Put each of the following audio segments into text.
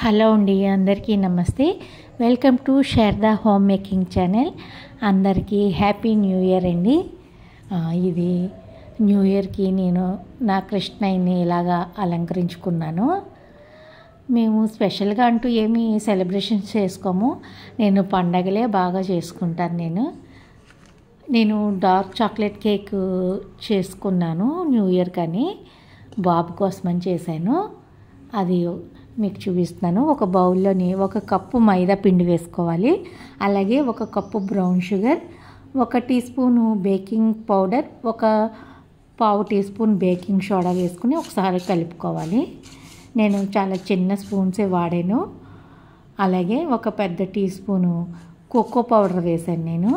Hello అండి, అందరికీ నమస్తే. Welcome to Sharada home making channel. అందరికీ హ్యాపీ న్యూ ఇయర్ అండి. ఇది న్యూ ఇయర్కి నేను నా కృష్ణయ్యని ఇలాగా అలంకరించుకున్నాను. మేము స్పెషల్గా అంటూ ఏమీ సెలబ్రేషన్స్ చేసుకోము. నేను పండగలే బాగా చేసుకుంటాను. నేను డార్క్ చాక్లెట్ కేక్ చేసుకున్నాను న్యూ ఇయర్ కానీ, బాబు కోసమని చేశాను. అది మీకు చూపిస్తున్నాను. ఒక బౌల్లోని 1 కప్పు మైదా పిండి వేసుకోవాలి. అలాగే 1 cup brown sugar, 1 teaspoon baking powder, 1/4 teaspoon baking soda వేసుకుని ఒకసారి కలుపుకోవాలి. నేను చాలా చిన్న స్పూన్సే వాడాను. అలాగే 1 పెద్ద టీ స్పూను కోకో పౌడర్ వేసాను. నేను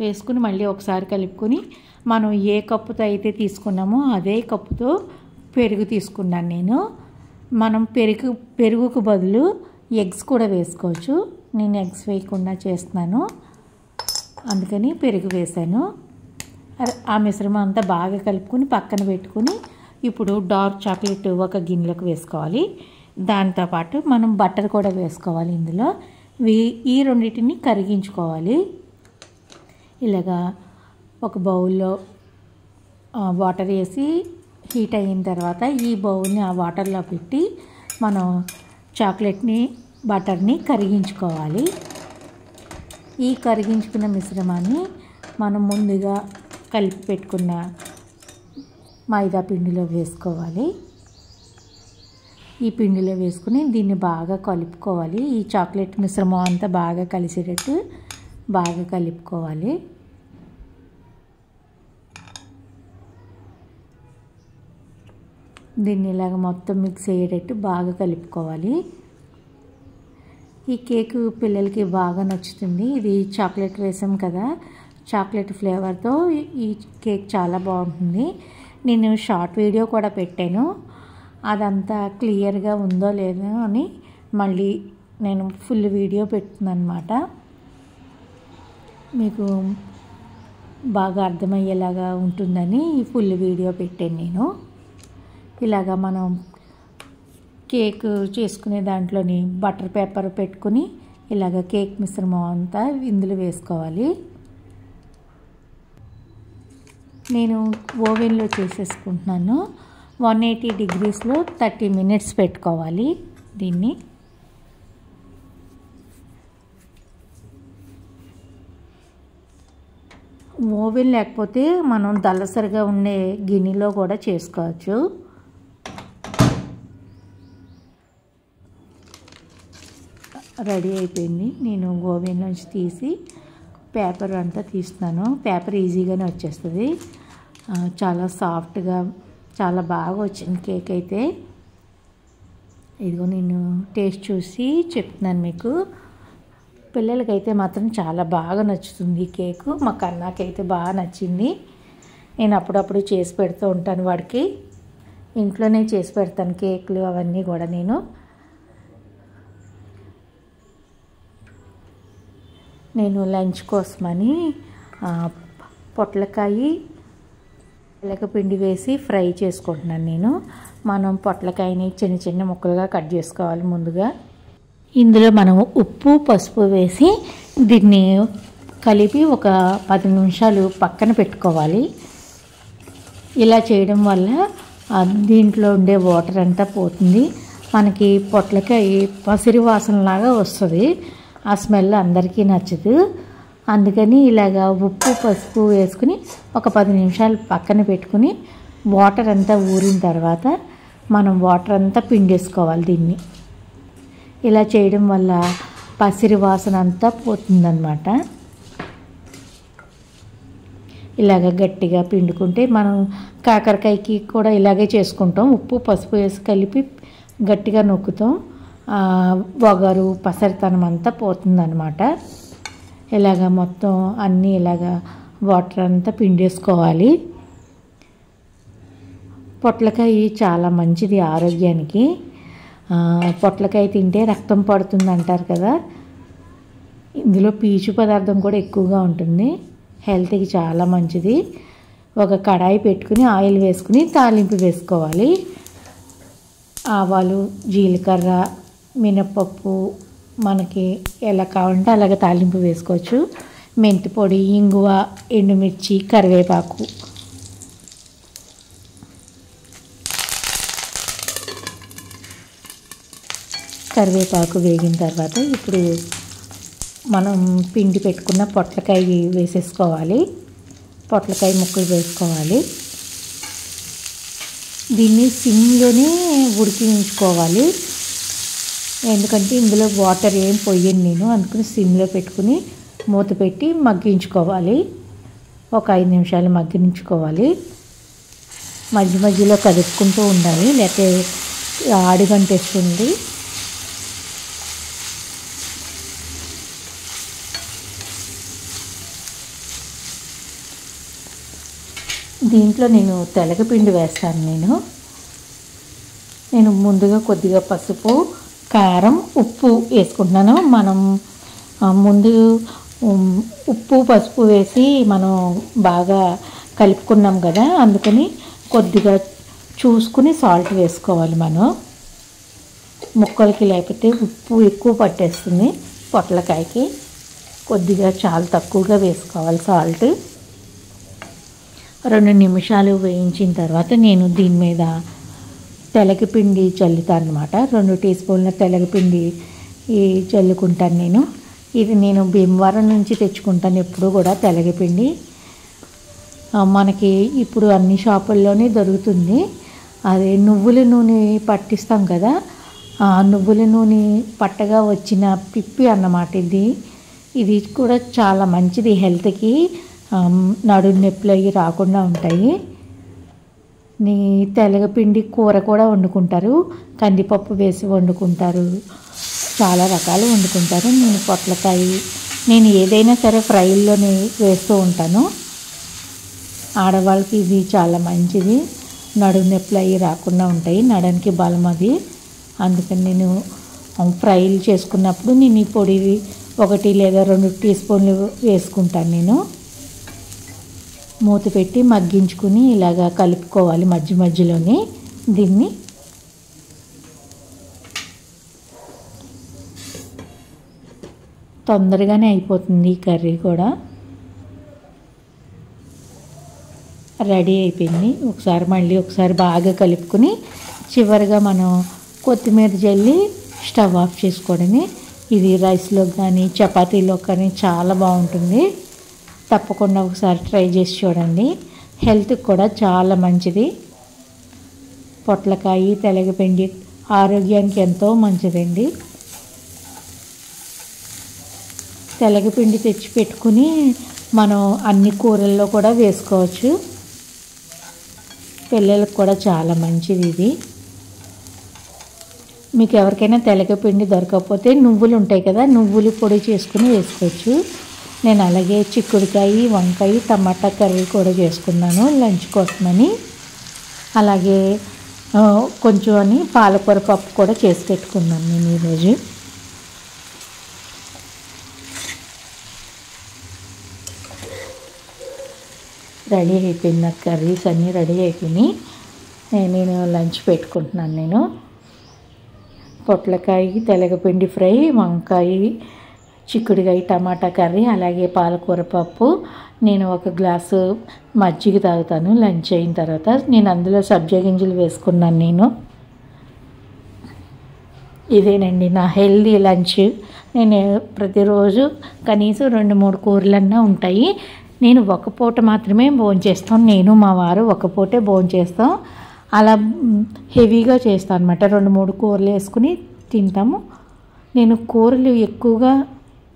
వేసుకుని మళ్ళీ ఒకసారి కలుపుకొని, మనం ఏ కప్పుతో అయితే తీసుకున్నామో అదే కప్పుతో పెరుగు తీసుకున్నాను నేను. మనం పెరుగుకు బదులు ఎగ్స్ కూడా వేసుకోవచ్చు. నేను ఎగ్స్ వేయకుండా చేస్తున్నాను, అందుకని పెరుగు వేసాను. ఆ మిశ్రమం అంతా బాగా కలుపుకొని పక్కన పెట్టుకుని, ఇప్పుడు డార్క్ చాక్లెట్ ఒక గిన్నెలోకి వేసుకోవాలి. దాంతోపాటు మనం బటర్ కూడా వేసుకోవాలి. ఇందులో ఈ రెండింటిని కరిగించుకోవాలి. ఇలాగా ఒక బౌల్లో వాటర్ వేసి హీట్ అయిన తర్వాత ఈ బౌల్ని ఆ వాటర్లో పెట్టి మనం చాక్లెట్ని బటర్ని కరిగించుకోవాలి. ఈ కరిగించుకున్న మిశ్రమాన్ని మనం ముందుగా కలిపి పెట్టుకున్న మైదా పిండిలో వేసుకోవాలి. ఈ పిండిలో వేసుకుని దీన్ని బాగా కలుపుకోవాలి. ఈ చాక్లెట్ మిశ్రమం అంతా బాగా కలిసేటట్టు బాగా కలుపుకోవాలి. దీన్ని ఇలాగ మొత్తం మిక్స్ అయ్యేటట్టు బాగా కలుపుకోవాలి. ఈ కేక్ పిల్లలకి బాగా నచ్చుతుంది. ఇది చాక్లెట్ వేసాం కదా, చాక్లెట్ ఫ్లేవర్తో ఈ కేక్ చాలా బాగుంటుంది. నేను షార్ట్ వీడియో కూడా పెట్టాను. అదంతా క్లియర్గా ఉందో లేదో అని మళ్ళీ నేను ఫుల్ వీడియో పెడుతున్నాను అన్నమాట. మీకు బాగా అర్థమయ్యేలాగా ఉంటుందని ఫుల్ వీడియో పెట్టాను నేను. ఇలాగా మనం కేక్ చేసుకునే దాంట్లోని బటర్ పేపర్ పెట్టుకుని ఇలాగ కేక్ మిశ్రమం అంతా ఇందులో వేసుకోవాలి. నేను ఓవెన్లో చేసేసుకుంటున్నాను. 180 డిగ్రీస్లో 30 మినిట్స్ పెట్టుకోవాలి. దీన్ని ఓవెన్ లేకపోతే మనం దళసరిగా ఉండే గిన్నెలో కూడా చేసుకోవచ్చు. రెడీ అయిపోయింది. నేను ఓవెన్ నుంచి తీసి పేపర్ అంతా తీస్తున్నాను. పేపర్ ఈజీగానే వచ్చేస్తుంది. చాలా సాఫ్ట్గా చాలా బాగా వచ్చింది కేక్ అయితే. ఇదిగో నేను టేస్ట్ చూసి చెప్తున్నాను మీకు. పిల్లలకైతే మాత్రం చాలా బాగా నచ్చుతుంది ఈ కేకు. మా కన్నాకైతే బాగా నచ్చింది. నేను అప్పుడప్పుడు చేసి పెడుతూ ఉంటాను వాడికి. ఇంట్లోనే చేసి పెడతాను కేకులు అవన్నీ కూడా. నేను లంచ్ కోసమని పొట్లకాయ పిండి వేసి ఫ్రై చేసుకుంటున్నాను. మనం పొట్లకాయని చిన్న చిన్న ముక్కలుగా కట్ చేసుకోవాలి ముందుగా. ఇందులో మనం ఉప్పు పసుపు వేసి దీన్ని కలిపి ఒక 10 నిమిషాలు పక్కన పెట్టుకోవాలి. ఇలా చేయడం వల్ల దీంట్లో ఉండే వాటర్ అంతా పోతుంది. మనకి పొట్లకాయ పసిరి వాసనలాగా వస్తుంది. ఆ స్మెల్ అందరికీ నచ్చదు. అందుకని ఇలాగా ఉప్పు పసుపు వేసుకుని ఒక 10 నిమిషాలు పక్కన పెట్టుకుని వాటర్ అంతా ఊరిన తర్వాత మనం వాటర్ అంతా పిండేసుకోవాలి దీన్ని. ఇలా చేయడం వల్ల పసిరి వాసన అంతా పోతుందన్నమాట. ఇలాగ గట్టిగా పిండుకుంటే మనం కాకరకాయకి కూడా ఇలాగే చేసుకుంటాం. ఉప్పు పసుపు వేసి కలిపి గట్టిగా నొక్కుతాం. వగరు పసరితనం అంతా పోతుందన్నమాట. ఇలాగ మొత్తం అన్నీ ఇలాగా వాటర్ అంతా పిండేసుకోవాలి. పొట్లకాయ చాలా మంచిది ఆరోగ్యానికి. పొట్లకాయ తింటే రక్తం పడుతుంది అంటారు కదా. ఇందులో పీచు పదార్థం కూడా ఎక్కువగా ఉంటుంది. హెల్త్కి చాలా మంచిది. ఒక కడాయి పెట్టుకుని ఆయిల్ వేసుకుని తాలింపు వేసుకోవాలి. ఆవాలు జీలకర్ర మినప్పప్పు మనకి ఎలా కావాలంటే అలాగే తాలింపు వేసుకోవచ్చు. మెంతి పొడి, ఇంగువ, ఎండుమిర్చి, కరివేపాకు. కరివేపాకు వేగిన తర్వాత ఇప్పుడు మనం పిండి పెట్టుకున్న పొట్లకాయ వేసేసుకోవాలి. పొట్లకాయ ముక్కలు వేసుకోవాలి. దీన్ని సిమ్లోనే ఉడికించుకోవాలి. ఎందుకంటే ఇందులో వాటర్ ఏం పోయను నేను, అందుకని సిమ్లో పెట్టుకుని మూత పెట్టి మగ్గించుకోవాలి. ఒక 5 నిమిషాలు మగ్గించుకోవాలి. మధ్య మధ్యలో కదుపుకుంటూ ఉండాలి, లేకపోతే ఆడిగంటేస్తుంది. దీంట్లో నేను తెలగపిండి వేస్తాను. నేను ముందుగా కొద్దిగా పసుపు, కారం, ఉప్పు వేసుకుంటున్నాను. మనం ముందు ఉప్పు పసుపు వేసి మనం బాగా కలుపుకున్నాం కదా, అందుకని కొద్దిగా చూసుకుని సాల్ట్ వేసుకోవాలి. మనం ముక్కలకి లేకపోతే ఉప్పు ఎక్కువ పట్టేస్తుంది పొట్లకాయకి. కొద్దిగా చాలా తక్కువగా వేసుకోవాలి సాల్ట్. 2 నిమిషాలు వేయించిన తర్వాత నేను దీని మీద తెలగపిండి చల్లుతాను అన్నమాట. 2 టీ స్పూన్ల తెలగపిండి చల్లుకుంటాను. ఇది నేను భీమవరం నుంచి తెచ్చుకుంటాను ఎప్పుడు కూడా తెలగపిండి. మనకి ఇప్పుడు అన్ని షాపుల్లోనే దొరుకుతుంది. అదే నువ్వుల నూనె పట్టిస్తాం కదా, ఆ నువ్వుల నూనె పట్టగా వచ్చిన పిప్పి అన్నమాట ఇది కూడా చాలా మంచిది హెల్త్కి. నడుము నొప్పులు అవి రాకుండా ఉంటాయి. తెలగపిండి కూర కూడా వండుకుంటారు, కందిపప్పు వేసి వండుకుంటారు, చాలా రకాలు వండుకుంటారు. నేను పొట్లకాయ ఏదైనా సరే ఫ్రైల్లోనే వేస్తూ ఉంటాను. ఆడవాళ్ళకి ఇది చాలా మంచిది, నడుము నొప్పులు అవి రాకుండా ఉంటాయి, నడానికి బలం అది. అందుకని నేను ఫ్రైలు చేసుకున్నప్పుడు నేను ఈ పొడి 1 లేదా 2 టీ స్పూన్లు వేసుకుంటాను. మూత పెట్టి మగ్గించుకుని ఇలాగా కలుపుకోవాలి మధ్య మధ్యలోనే. దీన్ని తొందరగానే అయిపోతుంది. ఈ కర్రీ కూడా రెడీ అయిపోయింది. మళ్ళీ ఒకసారి బాగా కలుపుకొని చివరిగా మనం కొత్తిమీర జల్లి స్టవ్ ఆఫ్ చేసుకోవడమే. ఇది రైస్లో కానీ చపాతీలో కానీ చాలా బాగుంటుంది. తప్పకుండా ఒకసారి ట్రై చేసి చూడండి. హెల్త్కి కూడా చాలా మంచిది. పొట్లకాయ, తెలగపిండి ఆరోగ్యానికి ఎంతో మంచిదండి. తెలగపిండి తెచ్చి పెట్టుకుని మనం అన్ని కూరల్లో కూడా వేసుకోవచ్చు. పిల్లలకు కూడా చాలా మంచిది ఇది. మీకు ఎవరికైనా తెలగపిండి దొరకకపోతే నువ్వులు ఉంటాయి కదా, నువ్వులు పొడి చేసుకుని వేసుకోవచ్చు. నేను అలాగే చిక్కుడుకాయ, వంకాయ, టమాటా కర్రీ కూడా చేసుకున్నాను లంచ్ కోసమని. అలాగే కొంచెం పాలకూర పప్పు కూడా చేసి పెట్టుకున్నాను నేను ఈరోజు. రెడీ అయిపోయింది, నాకు కర్రీస్ అన్నీ రెడీ అయిపోయినాయి. నేను లంచ్ పెట్టుకుంటున్నాను. పొట్లకాయ, తెలగపిండి ఫ్రై, వంకాయ, చిక్కుడుకాయ, టమాటా కర్రీ, అలాగే పాలకూర పప్పు. నేను 1 గ్లాసు మజ్జిగ తాగుతాను లంచ్ అయిన తర్వాత. నేను అందులో సబ్జా గింజలు వేసుకున్నాను. ఇదేనండి నా హెల్దీ లంచ్. నేను ప్రతిరోజు కనీసం 2-3 కూరలన్నా ఉంటాయి. నేను 1 పూట మాత్రమే భోంచేస్తాను. నేను మా వారు 1 పూటే భోంచేస్తాం. అలా హెవీగా చేస్తాను అన్నమాట. 2-3 కూరలు వేసుకుని తింటాము. నేను కూరలు ఎక్కువగా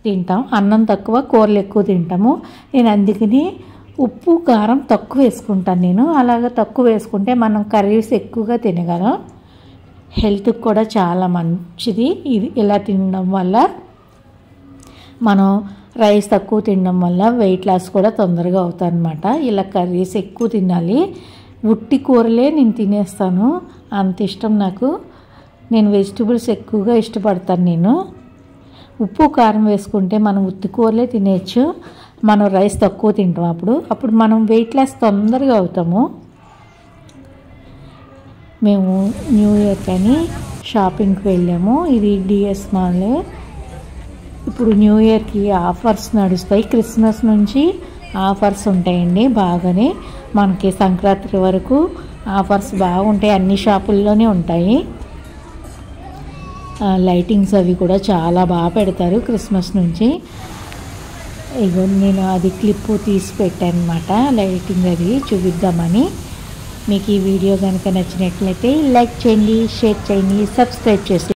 తింటాం, అన్నం తక్కువ, కూరలు ఎక్కువ తింటాము. నేను అందుకని ఉప్పు కారం తక్కువ వేసుకుంటాను. అలాగ తక్కువ వేసుకుంటే మనం కర్రీస్ ఎక్కువగా తినగలం. హెల్త్కి కూడా చాలా మంచిది ఇది. ఇలా తినడం వల్ల మనం రైస్ తక్కువ తినడం వల్ల వెయిట్ లాస్ కూడా తొందరగా అవుతారనమాట. ఇలా కర్రీస్ ఎక్కువ తినాలి. ఉట్టి కూరలే నేను తినేస్తాను, అంత ఇష్టం నాకు. నేను వెజిటబుల్స్ ఎక్కువగా ఇష్టపడతాను. ఉప్పు కారం వేసుకుంటే మనం ఉత్తి కూరలే తినేయచ్చు. మనం రైస్ తక్కువ తింటాం, అప్పుడు మనం వెయిట్ లాస్ తొందరగా అవుతాము. మేము న్యూ ఇయర్ కానీ షాపింగ్కి వెళ్ళాము. ఇది డిఎస్ మాల్. ఇప్పుడు న్యూ ఇయర్కి ఆఫర్స్ నడుస్తాయి. క్రిస్మస్ నుంచి ఆఫర్స్ ఉంటాయండి. బాగానే మనకి సంక్రాంతి వరకు ఆఫర్స్ బాగుంటాయి. అన్ని షాపుల్లోనే ఉంటాయి. లైటింగ్స్ అవి కూడా చాలా బాగా పెడతారు క్రిస్మస్ నుంచి. ఇగో నేను అది క్లిప్ తీసి పెట్టాను అనమాట, లైటింగ్ అది చూపిద్దామని. మీకు ఈ వీడియో కనుక నచ్చినట్లయితే లైక్ చేయండి, షేర్ చేయండి, సబ్స్క్రైబ్ చేసి